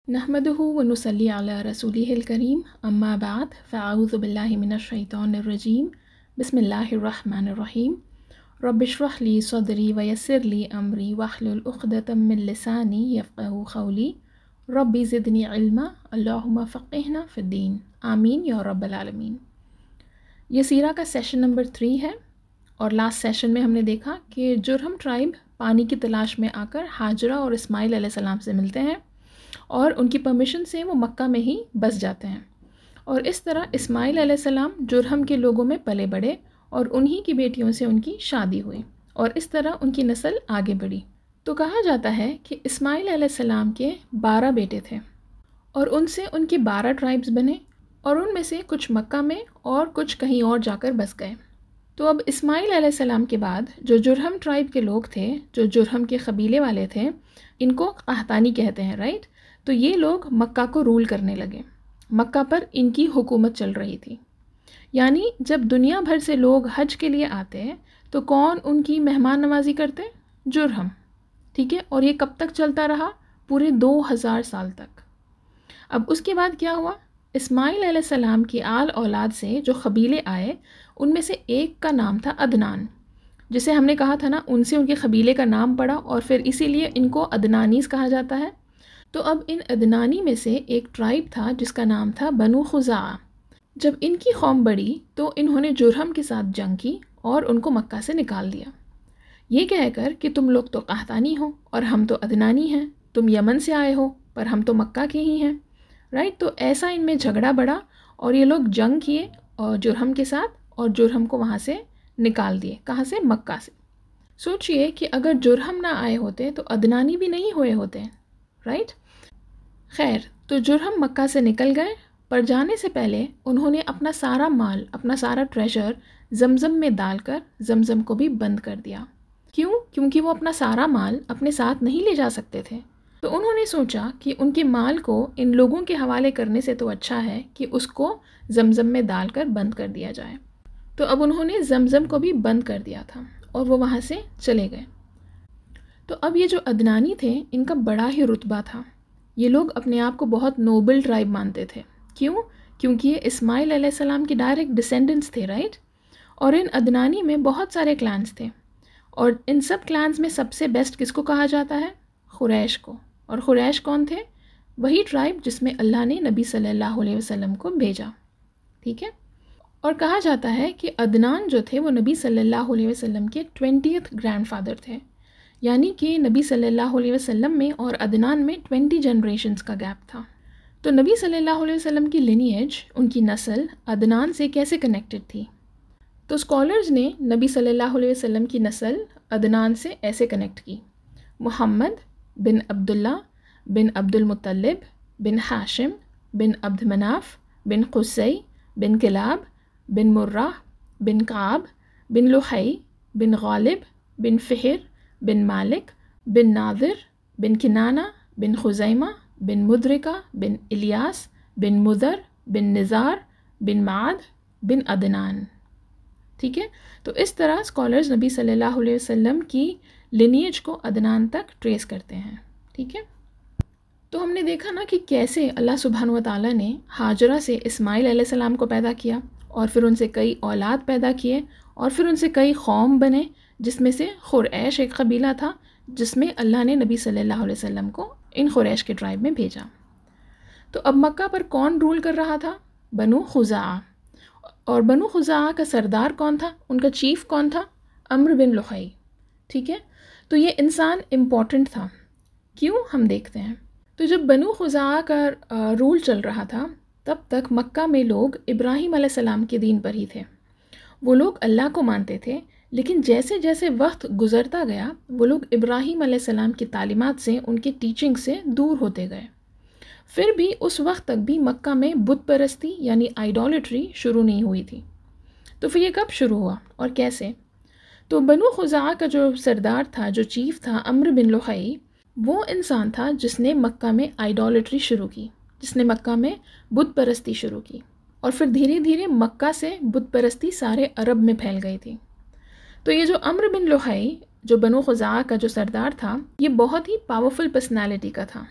नहमदुहु व नुसल्ली अला रसूलिहिल करीम अम्मा बाद फ़अऊज़ु बिल्लाहि मिनश शैतानिर रजीम बिस्मिल्लाहिर रहमानिर रहीम रब्बिश्रह ली सदरी व यस्सिर ली अमरी वहलुल उक़दतम मिन लिसानी यफ़क़हू क़ौली रब्बी ज़िदनी इल्मा अल्लाहुम्मा फ़क़्हिना फ़िद्दीन आमीन या रब्बल आलमीन। ये सीरा का सेशन नंबर 3 है और लास्ट सेशन में हमने देखा कि जुरहम ट्राइब पानी की तलाश में आकर हाजरा और इस्माइल अलैहिस्सलाम से मिलते हैं और उनकी परमिशन से वो मक्का में ही बस जाते हैं और इस तरह इस्माइल अलैहिस्सलाम जुरहम के लोगों में पले बढ़े और उन्हीं की बेटियों से उनकी शादी हुई और इस तरह उनकी नस्ल आगे बढ़ी। तो कहा जाता है कि इस्माइल अलैहिस्सलाम के 12 बेटे थे और उनसे उनके 12 ट्राइब्स बने और उनमें से कुछ मक्का में और कुछ कहीं और जाकर बस गए। तो अब इस्माइल अलैहिस्सलाम के बाद जो जुरहम ट्राइब के लोग थे, जो जुरहम के क़बीले वाले थे, इनको क़हतानी कहते हैं, राइट। तो ये लोग मक्का को रूल करने लगे। मक्का पर इनकी हुकूमत चल रही थी। यानी जब दुनिया भर से लोग हज के लिए आते हैं तो कौन उनकी मेहमान नवाजी करते? जुरहम, ठीक है। और ये कब तक चलता रहा? पूरे 2000 साल तक। अब उसके बाद क्या हुआ? इस्माइल अलैहिस्सलाम की आल औलाद से जो क़बीले आए उनमें से एक का नाम था अदनान, जिसे हमने कहा था ना, उनसे उनके क़बीले का नाम पड़ा और फिर इसीलिए इनको अदनानीस कहा जाता है। तो अब इन अदनानी में से एक ट्राइब था जिसका नाम था बनु खुज़ा। जब इनकी कौम बढ़ी तो इन्होंने जुरहम के साथ जंग की और उनको मक्का से निकाल दिया, ये कहकर कि तुम लोग तो क़हतानी हो और हम तो अदनानी हैं, तुम यमन से आए हो पर हम तो मक्का के ही हैं, राइट। तो ऐसा इनमें झगड़ा बढ़ा और ये लोग जंग किए और जुरहम के साथ और जुरहम को वहाँ से निकाल दिए। कहाँ से? मक्का से। सोचिए कि अगर जुरहम ना आए होते तो अदनानी भी नहीं हुए होते, राइट। खैर, तो जुरहम मक्का से निकल गए, पर जाने से पहले उन्होंने अपना सारा माल, अपना सारा ट्रेजर जमज़म में डालकर जमज़म को भी बंद कर दिया। क्यों? क्योंकि वो अपना सारा माल अपने साथ नहीं ले जा सकते थे। तो उन्होंने सोचा कि उनके माल को इन लोगों के हवाले करने से तो अच्छा है कि उसको जमज़म में डालकर बंद कर दिया जाए। तो अब उन्होंने जमज़म को भी बंद कर दिया था और वो वहाँ से चले गए। तो अब ये जो अदनानी थे, इनका बड़ा ही रुतबा था। ये लोग अपने आप को बहुत नोबल ट्राइब मानते थे। क्यों? क्योंकि ये इस्माइल अलैहिस्सलाम के डायरेक्ट डिसेंडेंट्स थे, राइट। और इन अदनानी में बहुत सारे क्लैंस थे और इन सब क्लैंस में सबसे बेस्ट किसको कहा जाता है? खुरैश को। और खुरैश कौन थे? वही ट्राइब जिसमें अल्लाह ने नबी सल्लल्लाहु अलैहि वसल्लम को भेजा, ठीक है। और कहा जाता है कि अदनान जो थे वो नबी सल्लल्लाहु अलैहि वसल्लम के 20th ग्रैंडफादर थे। यानी कि नबी सल्लल्लाहु अलैहि वसल्लम में और अदनान में 20 जनरेशन्स का गैप था। तो नबी सल्लल्लाहु अलैहि वसल्लम की लिनिएज, उनकी नस्ल अदनान से कैसे कनेक्टेड थी? तो स्कॉलर्स ने नबी सल्लल्लाहु अलैहि वसल्लम की नस्ल अदनान से ऐसे कनेक्ट की। मोहम्मद बिन अब्दुल्ला बिन अब्दुल मुत्तलिब बिन हाशिम बिन अब्द मनाफ बिन कुसै बिन किलाब बिन मुर्रा बिन काब बिन लुहई बिन गालिब बिन फ़िहर बिन मालिक बिन नादिर बिन किनाना बिन खुज़ैमा बिन मुद्रिका बिन इलियास बिन मुदर बिन निज़ार बिन माद बिन अदनान, ठीक है। तो इस तरह स्कॉलर्स नबी सल्लल्लाहु अलैहि वसल्लम की लिनिएज को अदनान तक ट्रेस करते हैं, ठीक है। तो हमने देखा ना कि कैसे अल्लाह सुब्हानहू व तआला ने हाजरा से इस्माइल अलैहिस्सलाम को पैदा किया और फिर उनसे कई औलाद पैदा किए और फिर उनसे कई कौम बने, जिसमें से खुरैश एक कबीला था जिसमें अल्लाह ने नबी सल्लल्लाहु अलैहि वसल्लम को इन खुरैश के ट्राइब में भेजा। तो अब मक्का पर कौन रूल कर रहा था? बनु खुज़ा। और बनु खुज़ा का सरदार कौन था? उनका चीफ कौन था? अम्र बिन लुहई, ठीक है। तो ये इंसान इम्पॉर्टेंट था। क्यों? हम देखते हैं। तो जब बनु खुज़ा का रूल चल रहा था तब तक मक्का में लोग इब्राहीम अलैहिस्सलाम के दीन पर ही थे। वो लोग अल्लाह को मानते थे, लेकिन जैसे जैसे वक्त गुज़रता गया वो लोग इब्राहीम अलैहिस्सलाम की तालीमात से, उनके टीचिंग से दूर होते गए। फिर भी उस वक्त तक भी मक्का में बुत परस्ती यानी आइडोलेट्री शुरू नहीं हुई थी। तो फिर ये कब शुरू हुआ और कैसे? तो बनु खुज़ा का जो सरदार था, जो चीफ था, अम्र बिन लुहई, वो इंसान था जिसने मक्का में आइडोलेट्री शुरू की, जिसने मक्का में बुत परस्ती शुरू की और फिर धीरे धीरे मक्का से बुत परस्ती सारे अरब में फैल गई थी। तो ये जो अम्र बिन लुहई, जो बनु खुज़ा का जो सरदार था, ये बहुत ही पावरफुल पर्सनालिटी का था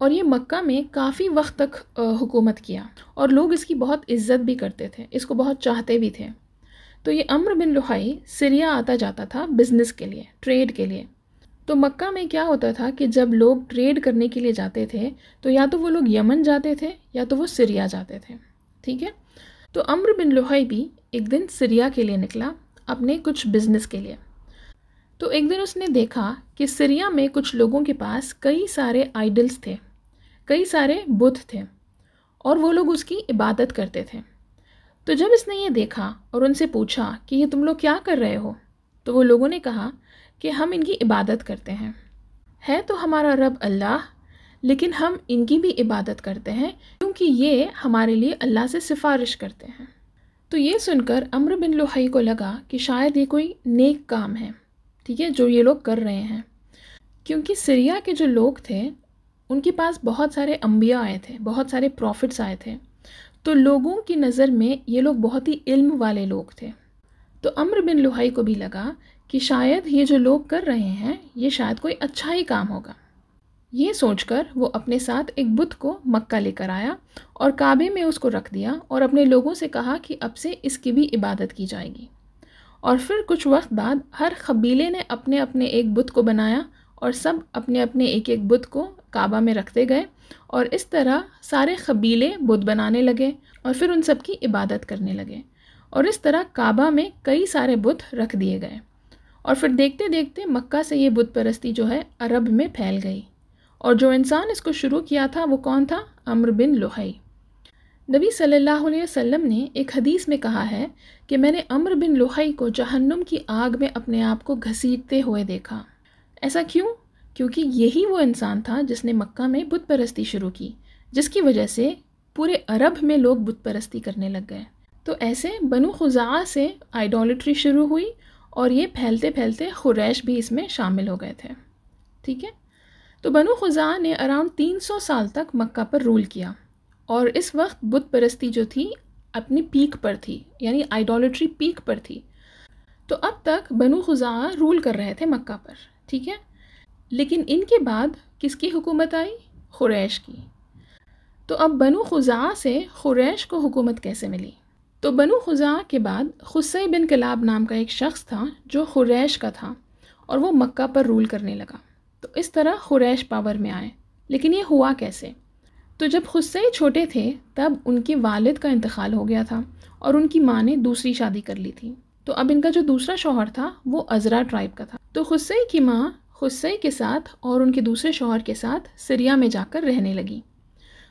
और ये मक्का में काफ़ी वक्त तक हुकूमत किया और लोग इसकी बहुत इज्जत भी करते थे, इसको बहुत चाहते भी थे। तो ये अम्र बिन लुहाई सीरिया आता जाता था बिज़नेस के लिए, ट्रेड के लिए। तो मक्का में क्या होता था कि जब लोग ट्रेड करने के लिए जाते थे तो या तो वो लोग यमन जाते थे या तो वो सीरिया जाते थे, ठीक है। तो अम्र बिन लुहाई भी एक दिन सीरिया के लिए निकला अपने कुछ बिज़नेस के लिए। तो एक दिन उसने देखा कि सीरिया में कुछ लोगों के पास कई सारे आइडल्स थे, कई सारे बुत थे और वो लोग उसकी इबादत करते थे। तो जब इसने ये देखा और उनसे पूछा कि ये तुम लोग क्या कर रहे हो, तो वो लोगों ने कहा कि हम इनकी इबादत करते हैं। है तो हमारा रब अल्लाह, लेकिन हम इनकी भी इबादत करते हैं क्योंकि ये हमारे लिए अल्लाह से सिफारिश करते हैं। तो ये सुनकर अम्र बिन लुहाई को लगा कि शायद ये कोई नेक काम है, ठीक है, जो ये लोग कर रहे हैं। क्योंकि सीरिया के जो लोग थे उनके पास बहुत सारे अंबिया आए थे, बहुत सारे प्रॉफिट्स आए थे। तो लोगों की नज़र में ये लोग बहुत ही इल्म वाले लोग थे। तो अम्र बिन लुहाई को भी लगा कि शायद ये जो लोग कर रहे हैं ये शायद कोई अच्छा ही काम होगा। ये सोचकर वो अपने साथ एक बुत को मक्का लेकर आया और काबे में उसको रख दिया और अपने लोगों से कहा कि अब से इसकी भी इबादत की जाएगी। और फिर कुछ वक्त बाद हर कबीले ने अपने अपने एक बुत को बनाया और सब अपने अपने एक एक बुत को काबा में रखते गए और इस तरह सारे कबीले बुत बनाने लगे और फिर उन सब की इबादत करने लगे और इस तरह काबा में कई सारे बुत रख दिए गए। और फिर देखते देखते मक्का से ये बुत परस्ती जो है अरब में फैल गई और जो इंसान इसको शुरू किया था वो कौन था? अम्र बिन लुहाई। नबी सल्लल्लाहु अलैहि वसल्लम ने एक हदीस में कहा है कि मैंने अम्र बिन लुहाई को जहन्नुम की आग में अपने आप को घसीटते हुए देखा। ऐसा क्यों? क्योंकि यही वो इंसान था जिसने मक्का में बुत परस्ती शुरू की, जिसकी वजह से पूरे अरब में लोग बुत परस्ती करने लग गए। तो ऐसे बनु खुज़ा से आइडोलिट्री शुरू हुई और ये फैलते फैलते खुरैश भी इसमें शामिल हो गए थे, ठीक है। तो बनु खुज़ा ने अराउंड 300 साल तक मक्का पर रूल किया और इस वक्त बुत परस्ती जो थी अपनी पीक पर थी, यानी आइडोलिट्री पीक पर थी। तो अब तक बनु खुज़ा रूल कर रहे थे मक्का पर, ठीक है। लेकिन इनके बाद किसकी हुकूमत आई? खुरैश की। तो अब बनु खुज़ा से खुरैश को हुकूमत कैसे मिली? तो बनु खुज़ा के बाद खुसै बिन किलाब नाम का एक शख्स था जो खुरैश का था और वो मक्का पर रूल करने लगा। तो इस तरह खुरैश पावर में आए। लेकिन ये हुआ कैसे? तो जब खुसै छोटे थे तब उनके वालिद का इंतकाल हो गया था और उनकी माँ ने दूसरी शादी कर ली थी। तो अब इनका जो दूसरा शौहर था वो अज़रा ट्राइब का था। तो खुसै की माँ खुसै के साथ और उनके दूसरे शौहर के साथ सीरिया में जाकर रहने लगी।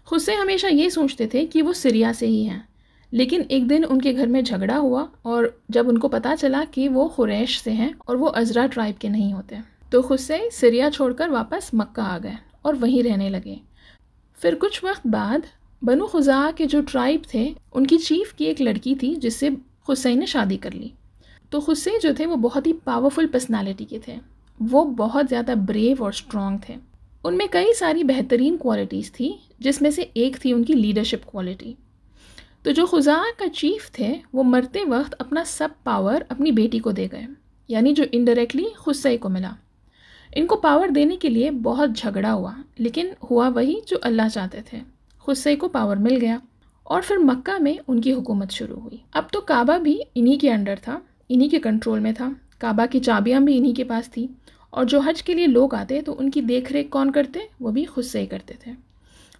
खुसै हमेशा ये सोचते थे कि वो सीरिया से ही हैं, लेकिन एक दिन उनके घर में झगड़ा हुआ और जब उनको पता चला कि वो खुरैश से हैं और वो अज़रा ट्राइब के नहीं होते, तो खुसै सीरिया छोड़कर वापस मक्का आ गए और वहीं रहने लगे। फिर कुछ वक्त बाद बनु खुज़ा के जो ट्राइब थे उनकी चीफ की एक लड़की थी जिससे खुसै ने शादी कर ली। तो खुसै जो थे वो बहुत ही पावरफुल पर्सनालिटी के थे, वो बहुत ज़्यादा ब्रेव और स्ट्रॉन्ग थे। उनमें कई सारी बेहतरीन क्वालिटीज़ थी जिसमें से एक थी उनकी लीडरशिप क्वालिटी। तो जो खुज़ा का चीफ थे वो मरते वक्त अपना सब पावर अपनी बेटी को दे गए, यानी जो इनडायरेक्टली खुसै को मिला। इनको पावर देने के लिए बहुत झगड़ा हुआ, लेकिन हुआ वही जो अल्लाह चाहते थे, खुसै को पावर मिल गया और फिर मक्का में उनकी हुकूमत शुरू हुई। अब तो काबा भी इन्हीं के अंडर था, इन्हीं के कंट्रोल में था। काबा की चाबियाँ भी इन्हीं के पास थी और जो हज के लिए लोग आते तो उनकी देख रेख कौन करते? वो भी खुसै करते थे।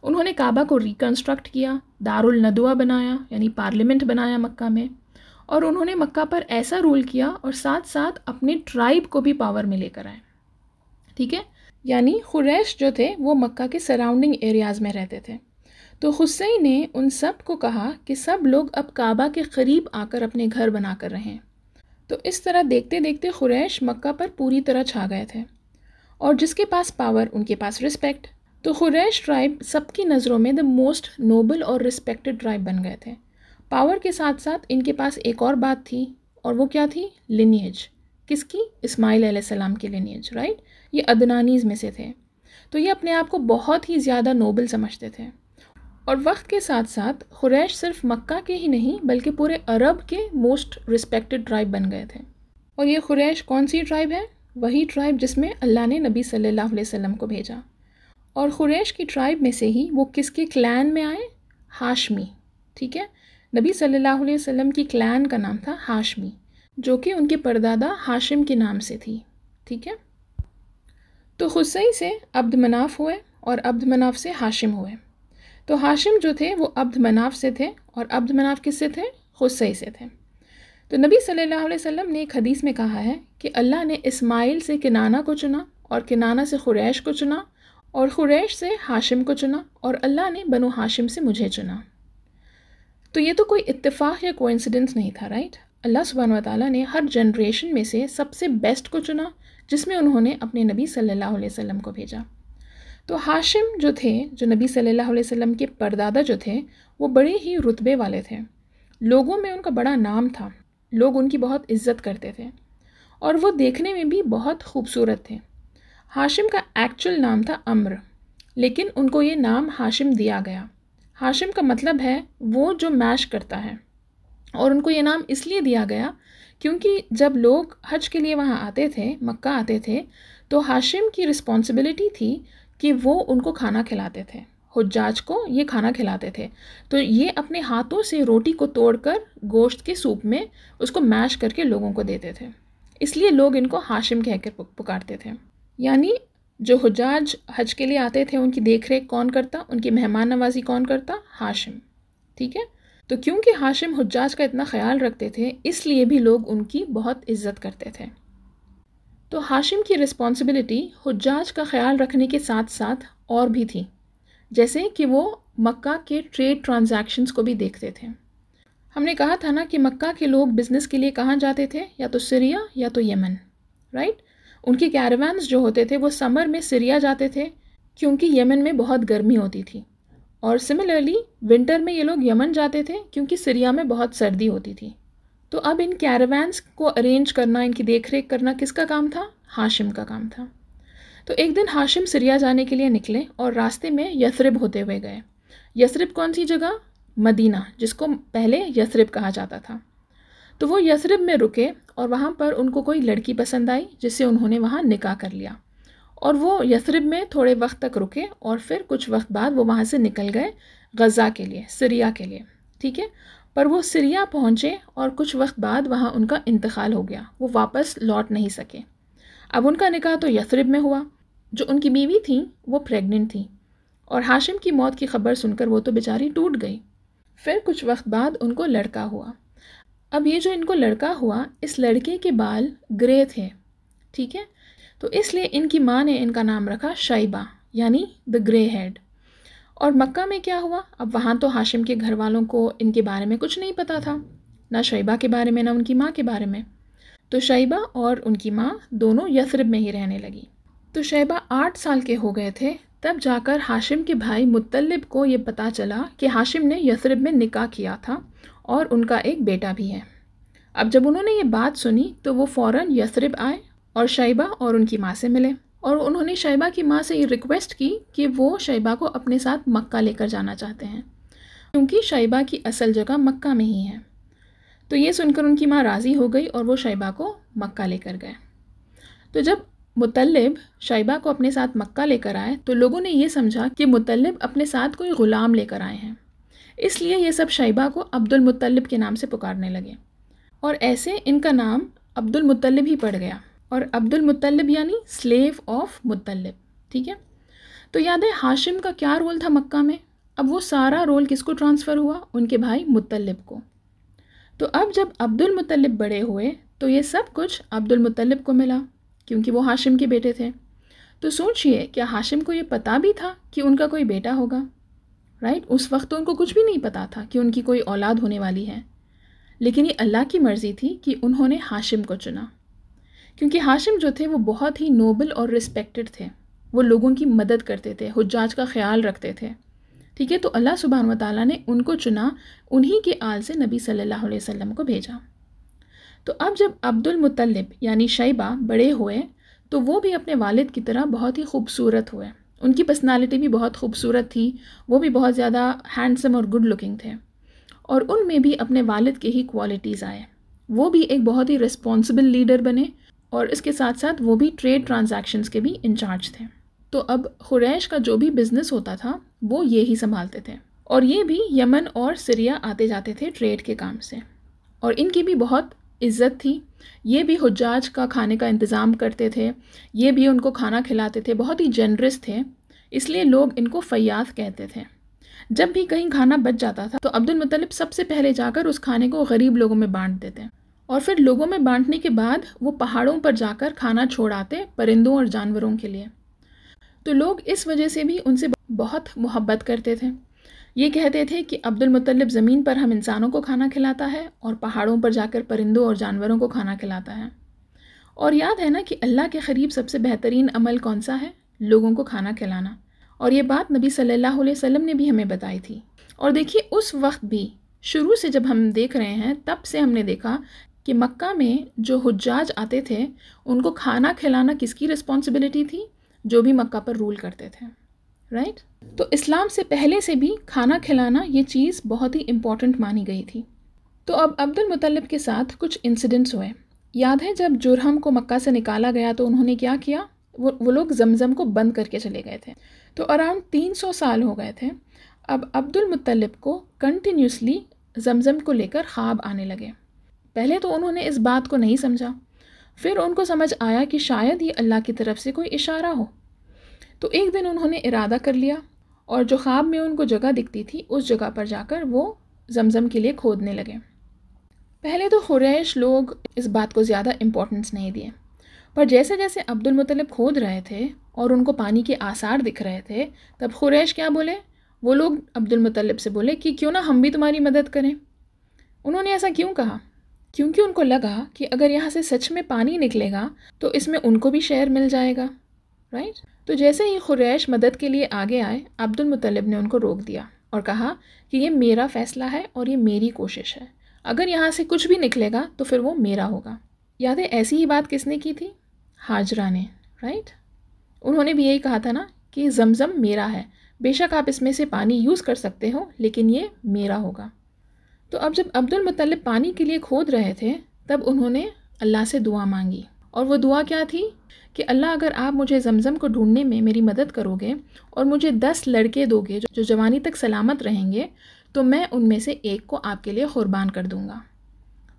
उन्होंने काबा को रिकन्स्ट्रक्ट किया, दारुल नदवा बनाया यानी पार्लियामेंट बनाया मक्का में, और उन्होंने मक्का पर ऐसा रूल किया और साथ साथ अपने ट्राइब को भी पावर में लेकर आए, ठीक है। यानी खुरैश जो थे वो मक्का के सराउंडिंग एरियाज़ में रहते थे। तो हुसैन ने उन सब को कहा कि सब लोग अब काबा के करीब आकर अपने घर बना कर रहें। तो इस तरह देखते देखते खुरैश मक्का पर पूरी तरह छा गए थे और जिसके पास पावर उनके पास रिस्पेक्ट। तो खुरैश ट्राइब सबकी नज़रों में द मोस्ट नोबल और रिस्पेक्टेड ट्राइब बन गए थे। पावर के साथ साथ इनके पास एक और बात थी, और वो क्या थी? लिनिएज। किसकी? इस्माइल अलैहिस्सलाम की लिनिएज, राइट। ये अदनानीज़ में से थे, तो ये अपने आप को बहुत ही ज़्यादा नोबल समझते थे। और वक्त के साथ साथ खुरैश सिर्फ मक्का के ही नहीं बल्कि पूरे अरब के मोस्ट रिस्पेक्टेड ट्राइब बन गए थे। और ये खुरैश कौन सी ट्राइब है? वही ट्राइब जिसमें अल्लाह ने नबी सल्लल्लाहु अलैहि वसल्लम को भेजा। और कुरैश की ट्राइब में से ही वो किसके क्लैन में आए? हाशमी। ठीक है, नबी सल्लल्लाहु अलैहि वसल्लम की क्लैन का नाम था हाशमी, जो कि उनके परदादा हाशिम के नाम से थी। ठीक है, तो खुसई से अब्द मनाफ हुए और अब्द मनाफ से हाशिम हुए। तो हाशिम जो थे वो अब्द मनाफ से थे और अब्द मनाफ किससे थे? खुसई से थे। तो नबी सल्लल्लाहु अलैहि वसल्लम ने एक हदीस में कहा है कि अल्लाह ने इस्माइल से किनाना को चुना और किनाना से कुरैश को चुना और कुरैश से हाशिम को चुना और अल्लाह ने बनु हाशिम से मुझे चुना। तो ये तो कोई इत्तेफाक या कोइंसिडेंस नहीं था, राइट? अल्लाह सुब्हानहू व तआला ने हर जनरेशन में से सबसे बेस्ट को चुना, जिसमें उन्होंने अपने नबी सल्लल्लाहु अलैहि वसल्लम को भेजा। तो हाशिम जो थे, जो नबी सल्लल्लाहु अलैहि वसल्लम के परदादा जो थे, वो बड़े ही रुतबे वाले थे। लोगों में उनका बड़ा नाम था, लोग उनकी बहुत इज्जत करते थे और वो देखने में भी बहुत खूबसूरत थे। हाशिम का एक्चुअल नाम था अम्र, लेकिन उनको ये नाम हाशिम दिया गया। हाशिम का मतलब है वो जो मैश करता है, और उनको ये नाम इसलिए दिया गया क्योंकि जब लोग हज के लिए वहाँ आते थे, मक्का आते थे, तो हाशिम की रिस्पॉन्सिबिलिटी थी कि वो उनको खाना खिलाते थे, हुज्जाज को ये खाना खिलाते थे। तो ये अपने हाथों से रोटी को तोड़कर गोश्त के सूप में उसको मैश करके लोगों को देते थे, इसलिए लोग इनको हाशिम कहकर पुकारते थे। यानी जो हुज्जाज हज के लिए आते थे उनकी देखरेख कौन करता, उनकी मेहमान नवाजी कौन करता? हाशिम। ठीक है, तो क्योंकि हाशिम हुज्जाज का इतना ख्याल रखते थे, इसलिए भी लोग उनकी बहुत इज्जत करते थे। तो हाशिम की रिस्पॉन्सिबिलिटी हुज्जाज का ख्याल रखने के साथ साथ और भी थी, जैसे कि वो मक्का के ट्रेड ट्रांजैक्शंस को भी देखते थे। हमने कहा था ना कि मक्का के लोग बिज़नेस के लिए कहाँ जाते थे? या तो सीरिया या तो यमन, राइट? उनके कैरावान्स जो होते थे वो समर में सीरिया जाते थे क्योंकि यमन में बहुत गर्मी होती थी, और सिमिलरली विंटर में ये लोग यमन जाते थे क्योंकि सीरिया में बहुत सर्दी होती थी। तो अब इन कैरावान्स को अरेंज करना, इनकी देखरेख करना किसका काम था? हाशिम का काम था। तो एक दिन हाशिम सीरिया जाने के लिए निकले और रास्ते में यथरिब होते हुए गए। यथरिब कौन सी जगह? मदीना, जिसको पहले यथरिब कहा जाता था। तो वो यथरिब में रुके और वहाँ पर उनको कोई लड़की पसंद आई जिससे उन्होंने वहाँ निकाह कर लिया, और वो यथरिब में थोड़े वक्त तक रुके और फिर कुछ वक्त बाद वो वहाँ से निकल गए गज़ा के लिए, सीरिया के लिए। ठीक है, पर वो सीरिया पहुँचे और कुछ वक्त बाद वहाँ उनका इंतकाल हो गया, वो वापस लौट नहीं सके। अब उनका निकाह तो यथरिब में हुआ। जो उनकी बीवी थी वो प्रेग्नेंट थी और हाशिम की मौत की खबर सुनकर वो तो बेचारी टूट गई। फिर कुछ वक्त बाद उनको लड़का हुआ। अब ये जो इनको लड़का हुआ, इस लड़के के बाल ग्रे थे। ठीक है, तो इसलिए इनकी माँ ने इनका नाम रखा शैबा, यानी द ग्रे हेड। और मक्का में क्या हुआ? अब वहाँ तो हाशिम के घर वालों को इनके बारे में कुछ नहीं पता था, ना शैबा के बारे में ना उनकी माँ के बारे में। तो शैबा और उनकी माँ दोनों यथरिब में ही रहने लगी। तो शैबा 8 साल के हो गए थे तब जाकर हाशिम के भाई मुत्तलिब को ये पता चला कि हाशिम ने यथरिब में निकाह किया था और उनका एक बेटा भी है। अब जब उन्होंने ये बात सुनी तो वो फ़ौरन यथरिब आए और शैबा और उनकी माँ से मिले, और उन्होंने शैबा की माँ से ये रिक्वेस्ट की कि वो शैबा को अपने साथ मक्का लेकर जाना चाहते हैं, क्योंकि शैबा की असल जगह मक्का में ही है। तो ये सुनकर उनकी माँ राज़ी हो गई और वो शैबा को मक्का लेकर गए। तो जब मुत्तलिब शैबा को अपने साथ मक्का लेकर आए तो लोगों ने ये समझा कि मुत्तलिब अपने साथ कोई ग़ुलाम लेकर आए हैं, इसलिए ये सब शैबा को अब्दुल मुत्तलिब के नाम से पुकारने लगे, और ऐसे इनका नाम अब्दुल मुत्तलिब ही पड़ गया। और अब्दुल मुत्तलिब यानी स्लेव ऑफ मुत्तलिब। ठीक है, तो याद है हाशिम का क्या रोल था मक्का में? अब वो सारा रोल किसको ट्रांसफ़र हुआ? उनके भाई मुत्तलिब को। तो अब जब अब्दुल मुत्तलिब बड़े हुए तो ये सब कुछ अब्दुल मुत्तलिब को मिला, क्योंकि वो हाशिम के बेटे थे। तो सोचिए, क्या हाशिम को ये पता भी था कि उनका कोई बेटा होगा? राइट, उस वक्त तो उनको कुछ भी नहीं पता था कि उनकी कोई औलाद होने वाली है, लेकिन ये अल्लाह की मर्ज़ी थी कि उन्होंने हाशिम को चुना, क्योंकि हाशिम जो थे वो बहुत ही नोबल और रिस्पेक्टेड थे। वो लोगों की मदद करते थे, हुज्जाज का ख्याल रखते थे। ठीक है, तो अल्लाह सुब्हानहू व तआला ने उनको चुना, उन्हीं के आल से नबी सल्लल्लाहु अलैहि वसल्लम को भेजा। तो अब जब अब्दुल मुत्तलिब यानी शैबा बड़े हुए तो वो भी अपने वालिद की तरह बहुत ही खूबसूरत हुए। उनकी पर्सनालिटी भी बहुत खूबसूरत थी, वो भी बहुत ज़्यादा हैंडसम और गुड लुकिंग थे, और उनमें भी अपने वालिद के ही क्वालिटीज़ आए। वो भी एक बहुत ही रिस्पॉन्सिबल लीडर बने, और इसके साथ साथ वो भी ट्रेड ट्रांजैक्शंस के भी इंचार्ज थे। तो अब खुरैश का जो भी बिज़नेस होता था वो ये ही संभालते थे, और ये भी यमन और सीरिया आते जाते थे ट्रेड के काम से, और इनकी भी बहुत इज़्ज़त थी। ये भी हुज्जाज का खाने का इंतज़ाम करते थे, ये भी उनको खाना खिलाते थे, बहुत ही जनरस थे, इसलिए लोग इनको फ़य्याद कहते थे। जब भी कहीं खाना बच जाता था तो अब्दुल मुत्तलिब सबसे पहले जाकर उस खाने को गरीब लोगों में बांट देते, और फिर लोगों में बांटने के बाद वो पहाड़ों पर जाकर खाना छोड़ आते परिंदों और जानवरों के लिए। तो लोग इस वजह से भी उनसे बहुत मोहब्बत करते थे। ये कहते थे कि अब्दुल मुत्तलिब ज़मीन पर हम इंसानों को खाना खिलाता है और पहाड़ों पर जाकर परिंदों और जानवरों को खाना खिलाता है। और याद है ना कि अल्लाह के क़रीब सबसे बेहतरीन अमल कौन सा है? लोगों को खाना खिलाना। और ये बात नबी सल्लल्लाहु अलैहि वसल्लम ने भी हमें बताई थी। और देखिए उस वक्त भी, शुरू से जब हम देख रहे हैं तब से हमने देखा कि मक्का में जो हुज्जाज आते थे उनको खाना खिलाना किसकी रिस्पॉन्सिबिलिटी थी? जो भी मक्का पर रूल करते थे, राइट? तो इस्लाम से पहले से भी खाना खिलाना ये चीज़ बहुत ही इम्पॉर्टेंट मानी गई थी। तो अब अब्दुल मुत्तलिब के साथ कुछ इंसिडेंट्स हुए। याद है जब जुरहम को मक्का से निकाला गया तो उन्होंने क्या किया? वो लोग जमज़म को बंद करके चले गए थे। तो अराउंड 300 साल हो गए थे। अब अब्दुल मुत्तलिब को कंटिन्यूसली जमज़म को लेकर ख्वाब आने लगे। पहले तो उन्होंने इस बात को नहीं समझा, फिर उनको समझ आया कि शायद ये अल्लाह की तरफ से कोई इशारा हो। तो एक दिन उन्होंने इरादा कर लिया और जो ख्वाब में उनको जगह दिखती थी उस जगह पर जाकर वो जमज़म के लिए खोदने लगे। पहले तो खुरैश लोग इस बात को ज़्यादा इम्पोर्टेंस नहीं दिए, पर जैसे जैसे अब्दुल मुत्तलिब खोद रहे थे और उनको पानी के आसार दिख रहे थे, तब खुरैश क्या बोले? वो लोग अब्दुल मुत्तलिब से बोले कि क्यों ना हम भी तुम्हारी मदद करें। उन्होंने ऐसा क्यों कहा? क्योंकि उनको लगा कि अगर यहाँ से सच में पानी निकलेगा तो इसमें उनको भी शेयर मिल जाएगा, राइट? तो जैसे ही खुरैश मदद के लिए आगे आए, अब्दुल मुत्तलिब ने उनको रोक दिया और कहा कि ये मेरा फ़ैसला है और ये मेरी कोशिश है, अगर यहाँ से कुछ भी निकलेगा तो फिर वो मेरा होगा। याद है ऐसी ही बात किसने की थी? हाजरा ने, राइट? उन्होंने भी यही कहा था ना कि जमज़म मेरा है, बेशक आप इसमें से पानी यूज़ कर सकते हो लेकिन ये मेरा होगा। तो अब जब अब्दुल मुत्तलिब पानी के लिए खोद रहे थे तब उन्होंने अल्लाह से दुआ मांगी, और वो दुआ क्या थी कि अल्लाह अगर आप मुझे जमज़म को ढूंढने में मेरी मदद करोगे और मुझे 10 लड़के दोगे जो जवानी तक सलामत रहेंगे, तो मैं उनमें से एक को आपके लिए क़ुरबान कर दूँगा।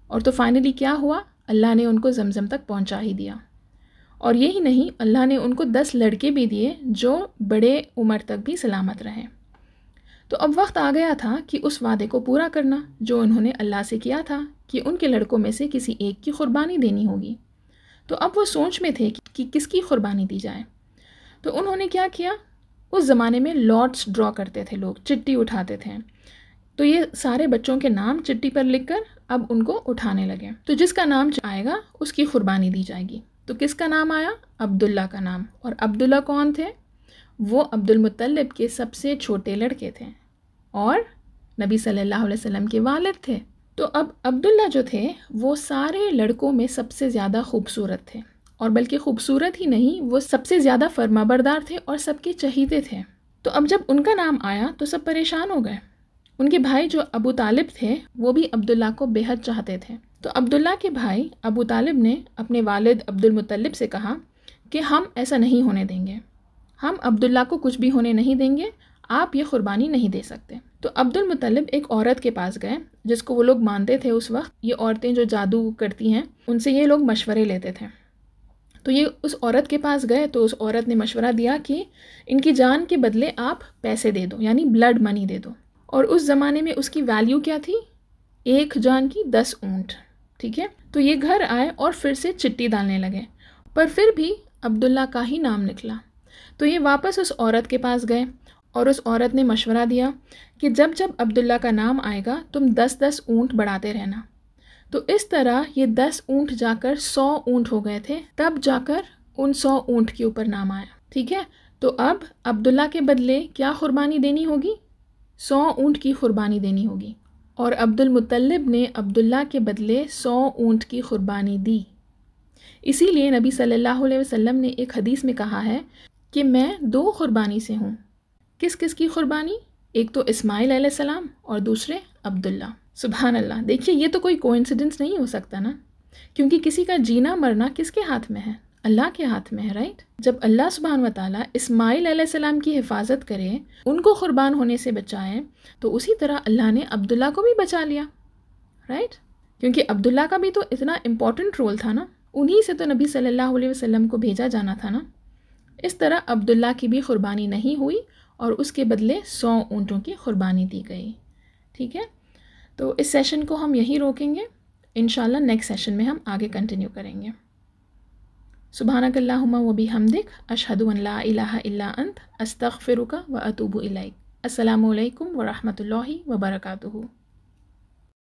और तो फाइनली क्या हुआ? अल्लाह ने उनको जमज़म तक पहुँचा ही दिया। और यही नहीं, अल्लाह ने उनको 10 लड़के भी दिए जो बड़े उम्र तक भी सलामत रहें। तो अब वक्त आ गया था कि उस वादे को पूरा करना जो उन्होंने अल्लाह से किया था कि उनके लड़कों में से किसी एक की क़ुरबानी देनी होगी। तो अब वो सोच में थे कि किसकी क़ुरबानी दी जाए। तो उन्होंने क्या किया? उस ज़माने में लॉट्स ड्रॉ करते थे लोग, चिट्ठी उठाते थे। तो ये सारे बच्चों के नाम चिट्ठी पर लिखकर अब उनको उठाने लगे। तो जिसका नाम आएगा उसकी क़ुरबानी दी जाएगी। तो किसका नाम आया? अब्दुल्ला का नाम। और अब्दुल्ला कौन थे? वो अब्दुल मुत्तलिब के सबसे छोटे लड़के थे और नबी सल्लल्लाहु अलैहि वसल्लम के वालिद थे। तो अब अब्दुल्ला जो थे वो सारे लड़कों में सबसे ज़्यादा खूबसूरत थे, और बल्कि खूबसूरत ही नहीं, वो सबसे ज़्यादा फरमाबरदार थे और सबके चहीते थे। तो अब जब उनका नाम आया तो सब परेशान हो गए। उनके भाई जो अबू तालिब थे वो भी अब्दुल्ला को बेहद चाहते थे। तो अब्दुल्ला के भाई अबू तालिब ने अपने वालिद अब्दुल मुत्तलिब से कहा कि हम ऐसा नहीं होने देंगे, हम अब्दुल्ला को कुछ भी होने नहीं देंगे, आप ये क़ुरबानी नहीं दे सकते। तो अब्दुल मुत्तलिब एक औरत के पास गए जिसको वो लोग मानते थे उस वक्त, ये औरतें जो जादू करती हैं उनसे ये लोग मशवरे लेते थे। तो ये उस औरत के पास गए तो उस औरत ने मशवरा दिया कि इनकी जान के बदले आप पैसे दे दो, यानी ब्लड मनी दे दो। और उस ज़माने में उसकी वैल्यू क्या थी? एक जान की 10 ऊँट, ठीक है? तो ये घर आए और फिर से चिट्ठी डालने लगे, पर फिर भी अब्दुल्ला का ही नाम निकला। तो ये वापस उस औरत के पास गए और उस औरत ने मशवरा दिया कि जब जब अब्दुल्ला का नाम आएगा तुम 10-10 ऊँट बढ़ाते रहना। तो इस तरह ये 10 ऊँट जाकर 100 ऊँट हो गए थे, तब जाकर उन 100 ऊँट के ऊपर नाम आया, ठीक है? तो अब अब्दुल्ला के बदले क्या क़ुरबानी देनी होगी? 100 ऊँट की क़ुरबानी देनी होगी। और अब्दुल मुत्तलिब ने अब्दुल्ला के बदले 100 ऊँट की क़ुरबानी दी। इसीलिए नबी सल्लल्लाहु अलैहि वसल्लम ने एक हदीस में कहा है कि मैं 2 क़ुरबानी से हूँ। किस किस की क़ुरबानी? एक तो इस्माइल अलैहिस्सलाम और दूसरे अब्दुल्ला। सुभान अल्लाह। देखिए ये तो कोई कोइंसिडेंस नहीं हो सकता ना, क्योंकि किसी का जीना मरना किसके हाथ में है? अल्लाह के हाथ में है, राइट। जब अल्लाह सुब्हान व तआला इस्माइल अलैहिस्सलाम की हिफाजत करे, उनको क़ुरबान होने से बचाएं, तो उसी तरह अल्लाह ने अब्दुल्ला को भी बचा लिया, राइट। क्योंकि अब्दुल्ला का भी तो इतना इम्पॉर्टेंट रोल था ना, उन्हीं से तो नबी सल्लल्लाहु अलैहि वसल्लम को भेजा जाना था ना। इस तरह अब्दुल्ला की भी क़ुरबानी नहीं हुई और उसके बदले 100 ऊँटों की क़ुरबानी दी गई। ठीक है, तो इस सेशन को हम यहीं रोकेंगे। इंशाल्लाह नेक्स्ट सेशन में हम आगे कंटिन्यू करेंगे। सुब्हानकल्लाहुम्मा व बिहम्दिक अशहदु अन ला इलाहा इल्ला अंत अस्तगफिरुका व अतूबु इलैक। अस्सलामु अलैकुम व रहमतुल्लाहि व बरकातुहू।